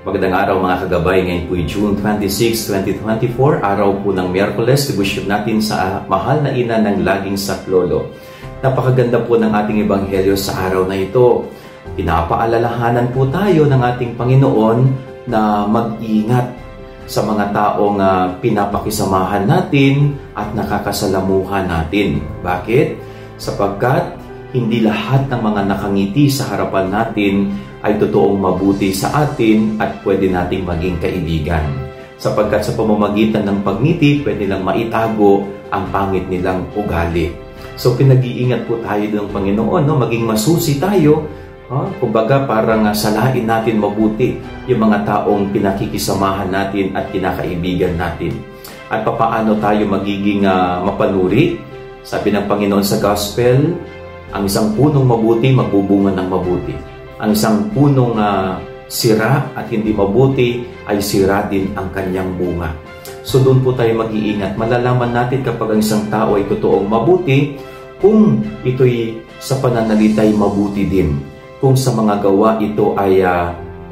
Magandang araw mga kagabay. Ngayon po June 26, 2024, araw po ng Miyerkules. Devotion natin sa mahal na ina ng laging saklolo. Napakaganda po ng ating ebanghelyo sa araw na ito. Pinapaalalahanan po tayo ng ating Panginoon na mag-ingat sa mga taong pinapakisamahan natin at nakakasalamuhan natin. Bakit? Sapagkat hindi lahat ng mga nakangiti sa harapan natin ay totoong mabuti sa atin at pwede nating maging kaibigan. Sapagkat sa pamamagitan ng pagngiti, pwede lang maitago ang pangit nilang ugali. So pinag-iingat po tayo ng Panginoon, no? Maging masusi tayo. Kumbaga parang salain natin mabuti yung mga taong pinakikisamahan natin at kinakaibigan natin. At papaano tayo magiging mapanuri? Sabi ng Panginoon sa Gospel, ang isang punong mabuti magbubunga ng mabuti. Ang isang punong sira at hindi mabuti ay sira din ang kanyang bunga. So doon po tayo mag-iingat. Malalaman natin kapag ang isang tao ay totoong mabuti kung ito'y sa pananalita ay mabuti din. Kung sa mga gawa ito ay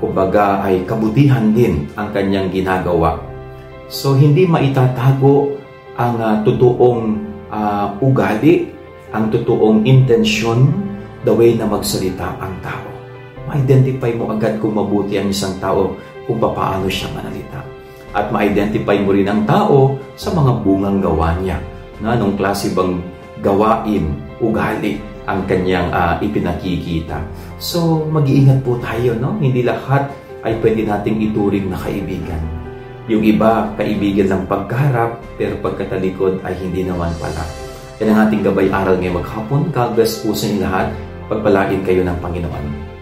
kumbaga ay kabutihan din ang kanyang ginagawa. So hindi maitatago ang totoong ugali, ang totoong intensyon, the way na magsalita ang tao. Ma-identify mo agad kung mabuti ang isang tao kung paano siya manalita. At ma-identify mo rin ang tao sa mga bungang gawa niya. Anong klase bang gawain, ugali ang kanyang ipinakikita. So, mag-iingat po tayo, no? Hindi lahat ay pwede nating ituring na kaibigan. Yung iba, kaibigan ng pagkarap, pero pagkatalikod ay hindi naman pala. Yan ang ating gabay aral ngayong maghapon. God bless po sa inyo lahat. Pagpalain kayo ng Panginoon.